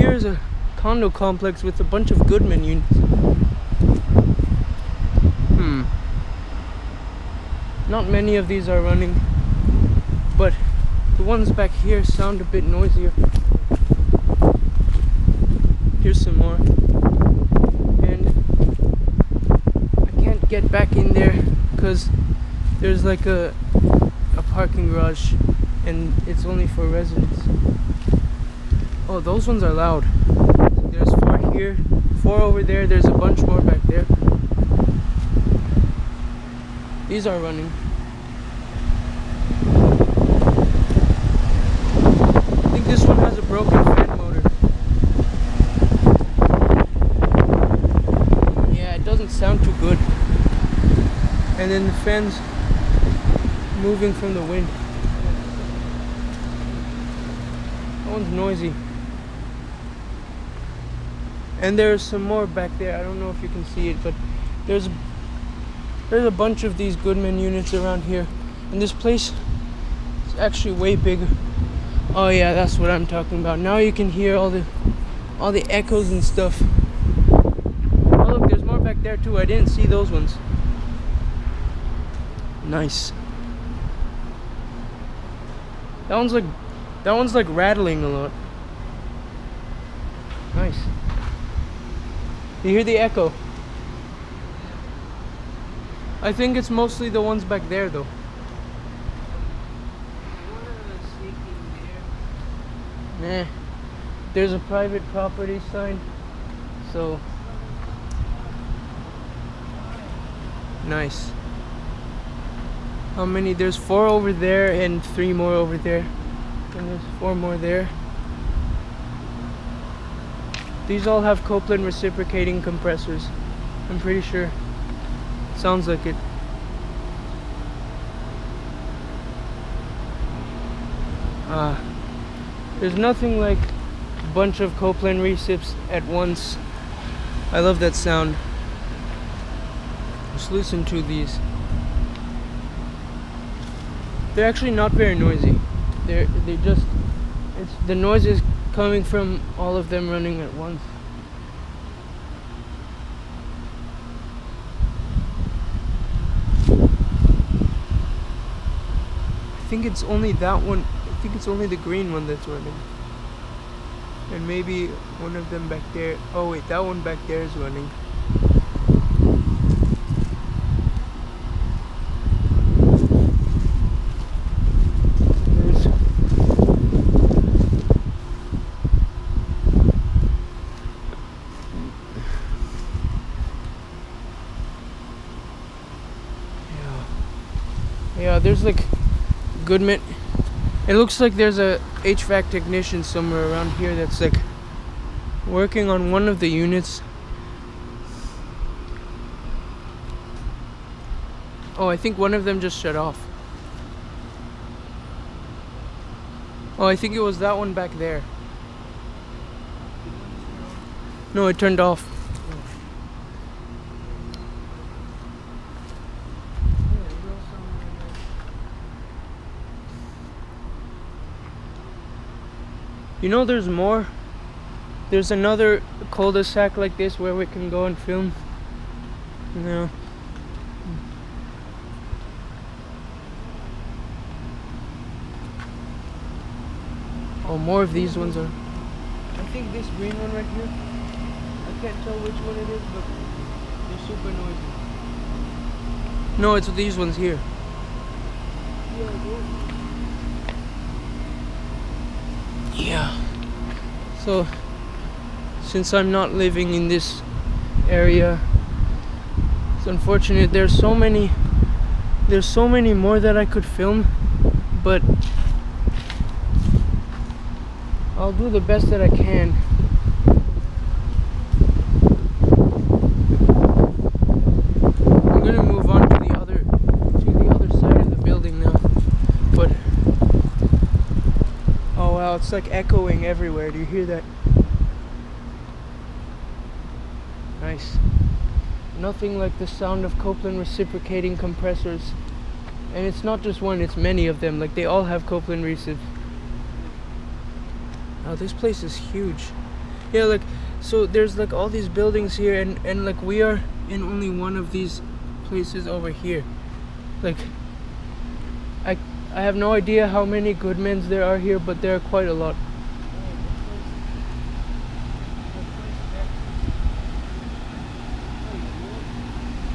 here's a condo complex with a bunch of Goodman units. Not many of these are running, but the ones back here sound a bit noisier. Here's some more. And I can't get back in there because there's like a parking garage and it's only for residents. Oh, those ones are loud. There's 4 here, 4 over there, there's a bunch more back there. These are running. I think this one has a broken fan motor. Yeah, it doesn't sound too good. And then the fan's moving from the wind. That one's noisy. And there's some more back there. I don't know if you can see it, but there's a bunch of these Goodman units around here, and this place is actually way bigger. Oh yeah, that's what I'm talking about. Now you can hear all the echoes and stuff. Oh look, there's more back there too. I didn't see those ones. Nice. That one's like rattling a lot. Nice. You hear the echo? I think it's mostly the ones back there though. Nah. There's a private property sign. So nice. How many? There's 4 over there and 3 more over there. And there's 4 more there. These all have Copeland reciprocating compressors. I'm pretty sure. Sounds like it. There's nothing like a bunch of Copeland recips at once. I love that sound. Just listen to these. They're actually not very noisy. The noise is coming from all of them running at once. I think it's only that one. I think it's only the green one that's running. And maybe one of them back there. Oh wait, that one back there is running. Yeah, there's like Goodman. It looks like there's a HVAC technician somewhere around here that's like working on one of the units. Oh, I think one of them just shut off. Oh, I think it was that one back there. No, it turned off. You know, there's more. There's another cul-de-sac like this where we can go and film. No. Oh, more of these ones are. I think this green one right here. I can't tell which one it is, but they're super noisy. No, it's these ones here. Yeah. So, since I'm not living in this area, it's unfortunate. There's so many more that I could film, but I'll do the best that I can. I'm gonna move on to the other side of the building now. But oh wow, it's like echoing everywhere. Do you hear that? Nice. Nothing like the sound of Copeland reciprocating compressors. And it's not just one, it's many of them. Like, they all have Copeland recips. Oh, this place is huge. Yeah, like, so there's like all these buildings here, and like we are in only one of these places over here. Like, I have no idea how many Goodmans there are here, but there are quite a lot.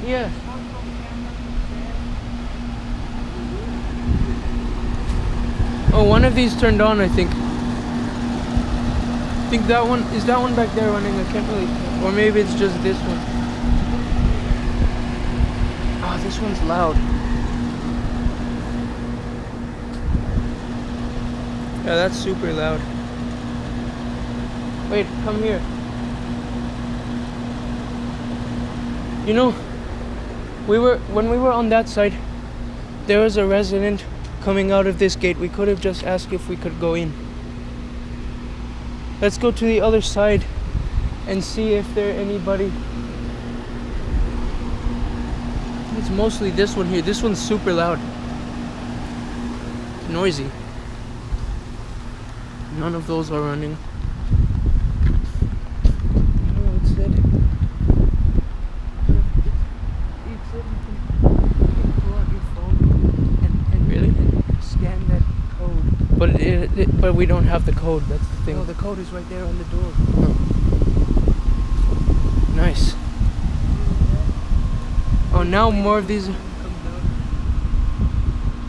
Yeah. Oh, one of these turned on, I think. I think that one is that one back there running. I can't really, or maybe it's just this one. Oh, this one's loud. Yeah, that's super loud. Wait, come here. You know, when we were on that side, there was a resident coming out of this gate. We could have just asked if we could go in. Let's go to the other side and see if there anybody. It's mostly this one here. This one's super loud. It's noisy. None of those are running. I don't know what it said. It said you can pull out your phone and really and scan that code. But we don't have the code. That's the thing. No, the code is right there on the door. Oh. Nice. Oh, now more of these.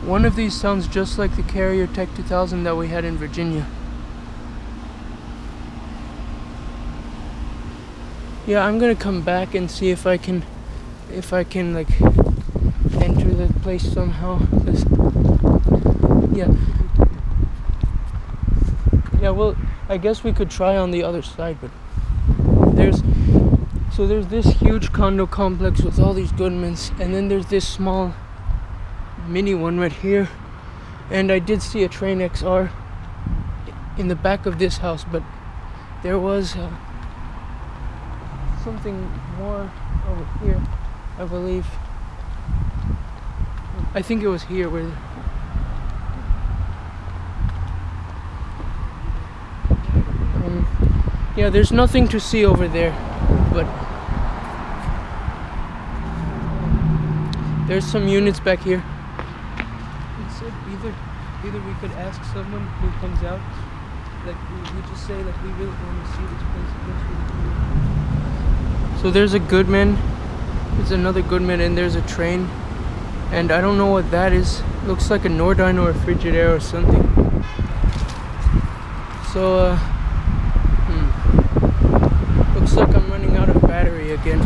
One of these sounds just like the Carrier Tech 2000 that we had in Virginia. Yeah, I'm gonna come back and see if I can like enter the place somehow. Yeah, well, I guess we could try on the other side, but there's this huge condo complex with all these Goodmans, and then there's this small mini one right here, and I did see a Train XR in the back of this house, but there was something more over here, I believe. I think it was here where. Yeah, there's nothing to see over there, but there's some units back here. It said either we could ask someone who comes out, like we just say like we really want to see this place. It looks really cool. So there's a Goodman, there's another Goodman, and there's a train, and I don't know what that is. Looks like a Nordine or a Frigidaire or something. So looks like I'm running out of battery again.